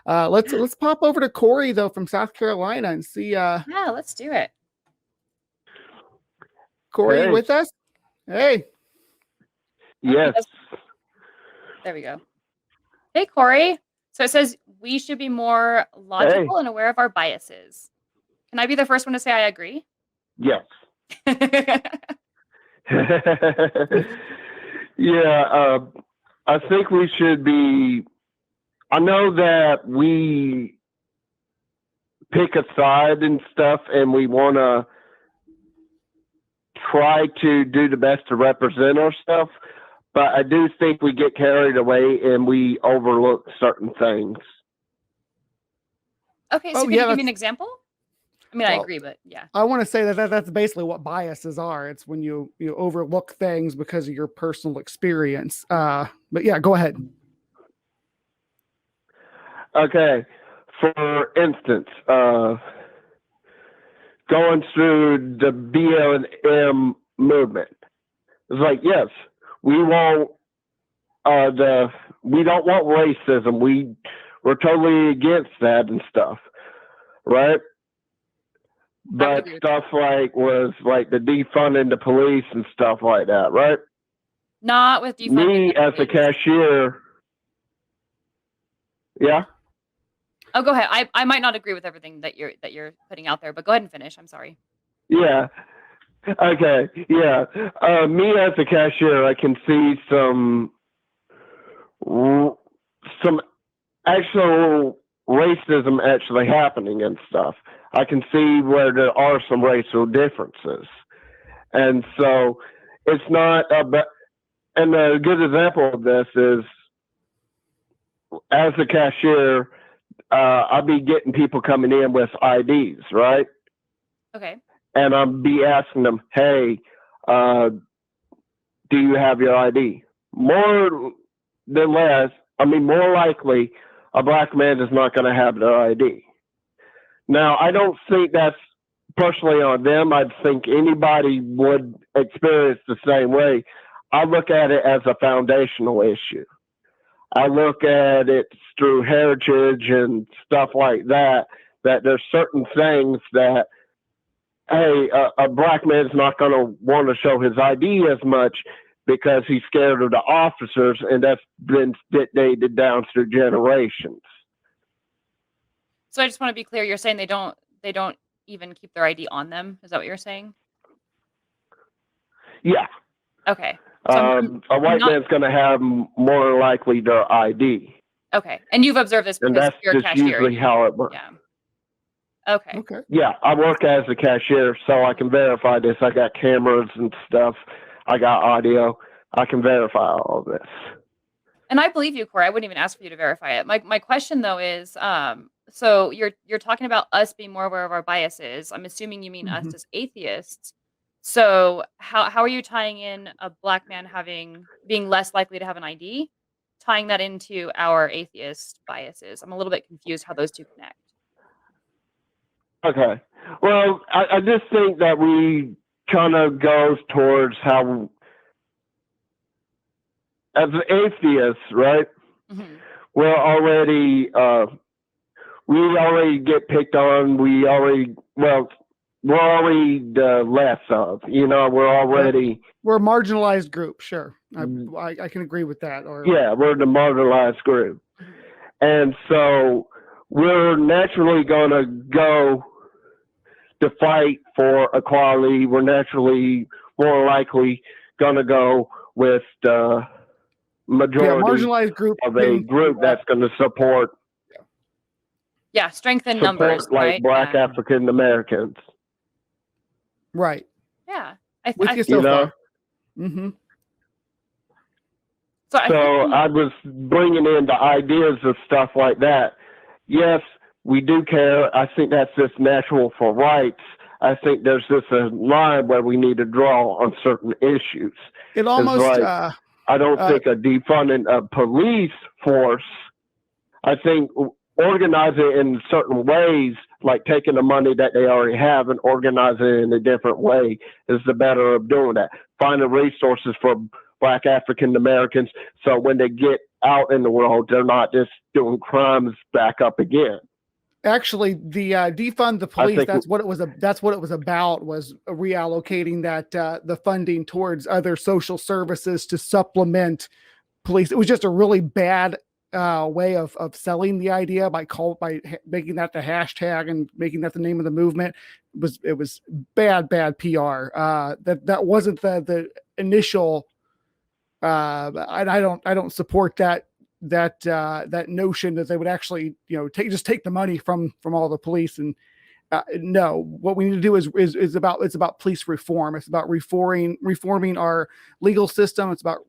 Let's pop over to Corey though from South Carolina and see. Yeah, let's do it. Corey, you with us? Hey. Yes. There we go. Hey, Corey. So it says we should be more logical and aware of our biases. Can I be the first one to say I agree? Yes. Yeah, I think we should be. I know that we pick a side and stuff, and we want to try to do the best to represent ourselves, but I do think we get carried away and we overlook certain things. Okay, so can you give me an example? I mean, I agree, but yeah. I want to say that's basically what biases are. It's when you overlook things because of your personal experience. But yeah, go ahead. Okay. For instance, going through the BLM movement, it's like, yes, we won't. We don't want racism. We're totally against that and stuff, right? But stuff was like the defunding the police and stuff like that, right? Not with defunding. Me as a cashier, yeah. Oh, go ahead. I might not agree with everything that you're putting out there, but go ahead and finish. I'm sorry. Yeah. Okay. Yeah. Me as a cashier, I can see some actual racism actually happening and stuff. I can see where there are some racial differences. And so it's not about, and a good example of this is as a cashier, I'll be getting people coming in with IDs, right? Okay. And I'll be asking them, hey, do you have your ID? More likely, a black man is not going to have their ID. Now, I don't think that's personally on them. I think anybody would experience the same way. I look at it as a foundational issue. I look at it through heritage and stuff like that, that there's certain things that, hey, a black man's not going to want to show his ID as much because he's scared of the officers, and that's been dictated down through generations. So I just want to be clear. You're saying they don't even keep their ID on them. Is that what you're saying? Yeah. Okay. So a white man's going to have more likely their ID. Okay. And you've observed this because you're a cashier. Usually how it works. Yeah. Okay. Yeah, I work as a cashier, so I can verify this. I got cameras and stuff. I got audio. I can verify all of this. And I believe you, Corey. I wouldn't even ask for you to verify it. My question though is, so you're talking about us being more aware of our biases. I'm assuming you mean us as atheists. So how are you tying in a black man being less likely to have an ID, tying that into our atheist biases? I'm a little bit confused how those two connect. Okay. Well, I just think that we kind of goes towards how, as an atheist, right? Mm-hmm. We're already get picked on. We're already the less of, we're a marginalized group. Sure. I can agree with that. We're the marginalized group. And so we're naturally going to go to fight for equality. We're naturally more likely going to go with the majority marginalized group of a group that's going to support. Yeah, strengthen numbers, like right? Black African Americans. Right. Yeah. With you so far. Mm-hmm. So I was bringing in the ideas of stuff like that. Yes, we do care. I think that's just natural for rights. I think there's just a line where we need to draw on certain issues. It almost... I don't think a defunding of police force, I think organize it in certain ways, like taking the money that they already have and organize it in a different way is the better of doing that. Finding resources for Black African Americans, so when they get out in the world, they're not just doing crimes back up again. Actually, the defund the police, that's what it was about, was reallocating that the funding towards other social services to supplement police. It was just a really bad way of selling the idea by making that the hashtag and making that the name of the movement. It was bad PR. That wasn't the initial. I don't support that notion that they would actually, take the money from all the police. And no, what we need to do is about police reform. It's about reforming our legal system. It's about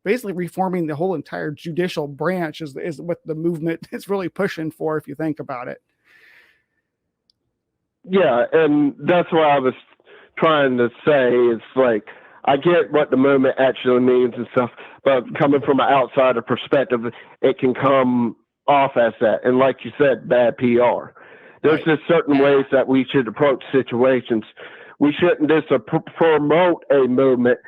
basically reforming the whole entire judicial branch is what the movement is really pushing for, if you think about it. Yeah, and that's what I was trying to say. It's like, I get what the movement actually means and stuff, but coming from an outsider perspective, it can come off as that. And like you said, bad PR. There's just certain ways that we should approach situations. We shouldn't just promote a movement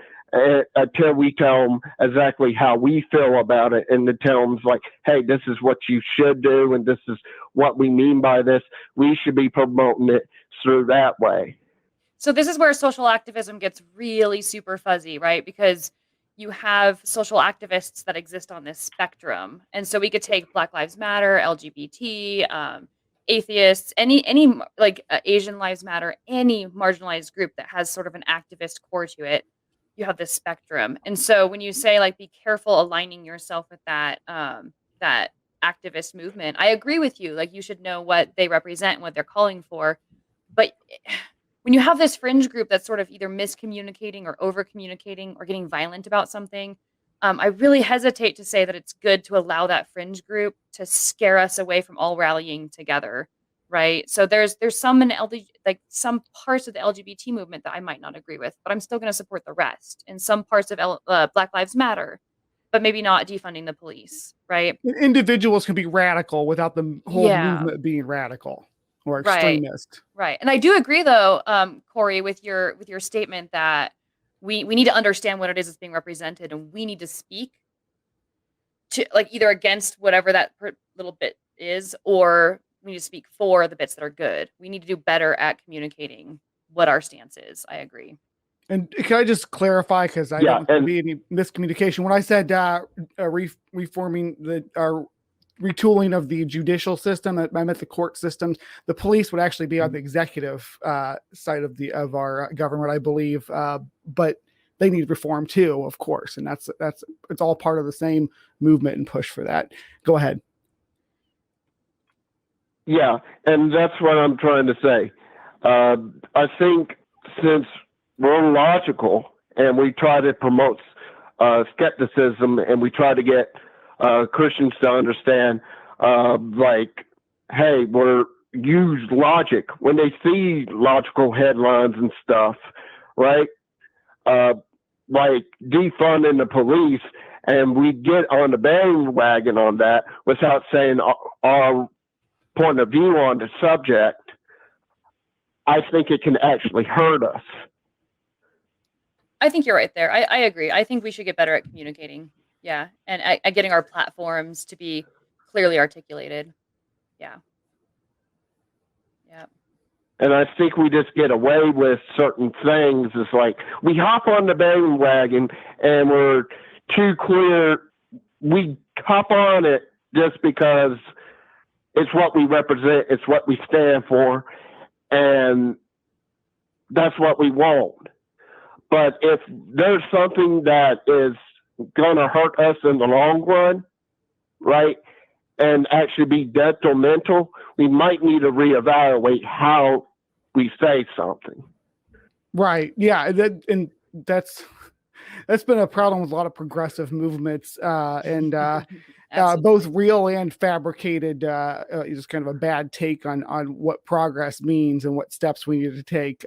until we tell them exactly how we feel about it, and to tell them like, hey, this is what you should do, and this is what we mean by this. We should be promoting it through that way. So this is where social activism gets really super fuzzy, right? Because you have social activists that exist on this spectrum. And so we could take Black Lives Matter, LGBT, atheists, any like Asian Lives Matter, any marginalized group that has sort of an activist core to it. You have this spectrum. And so when you say like, be careful aligning yourself with that, that activist movement, I agree with you. Like, you should know what they represent and what they're calling for. But when you have this fringe group that's sort of either miscommunicating or over communicating or getting violent about something, I really hesitate to say that it's good to allow that fringe group to scare us away from all rallying together. Right. So there's some some parts of the LGBT movement that I might not agree with, but I'm still going to support the rest. And some parts of Black Lives Matter, but maybe not defunding the police. Right. Individuals can be radical without the whole movement being radical or extremist. Right. And I do agree, though, Corey, with your statement that we need to understand what it is that's being represented, and we need to speak to like either against whatever that little bit is, or we need to speak for the bits that are good. We need to do better at communicating what our stance is. I agree. And can I just clarify, because I don't want there to be any miscommunication. When I said reforming our retooling of the judicial system, I meant the court systems. The police would actually be on the executive side of our government, I believe, but they need reform too, of course, and it's all part of the same movement and push for that. Go ahead. Yeah, and that's what I'm trying to say. I think since we're logical and we try to promote skepticism, and we try to get Christians to understand, like, hey, use logic when they see logical headlines and stuff, right? Like defunding the police, and we get on the bandwagon on that without saying our point of view on the subject, I think it can actually hurt us. I think you're right there. I agree. I think we should get better at communicating. Yeah. And at getting our platforms to be clearly articulated. Yeah. Yeah. And I think we just get away with certain things. It's like we hop on the bandwagon and we're too clear. We hop on it just because it's what we represent. It's what we stand for. And that's what we want. But if there's something that is going to hurt us in the long run, right, and actually be detrimental, we might need to reevaluate how we say something. Right. Yeah. That's been a problem with a lot of progressive movements, and both real and fabricated. Just kind of a bad take on what progress means and what steps we need to take.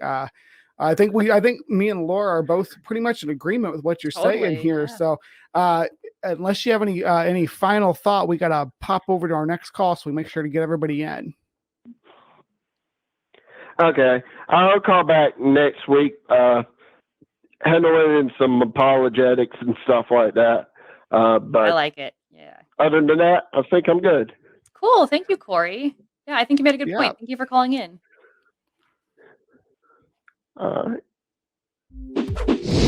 I think me and Laura are both pretty much in agreement with what you're saying here. Yeah. So unless you have any final thought, we got to pop over to our next call, so we make sure to get everybody in. Okay. I'll call back next week, handling some apologetics and stuff like that. But I like it. Yeah. other than that, I think I'm good. Cool. Thank you, Corey. Yeah, I think you made a good Yeah. point. Thank you for calling in. All right.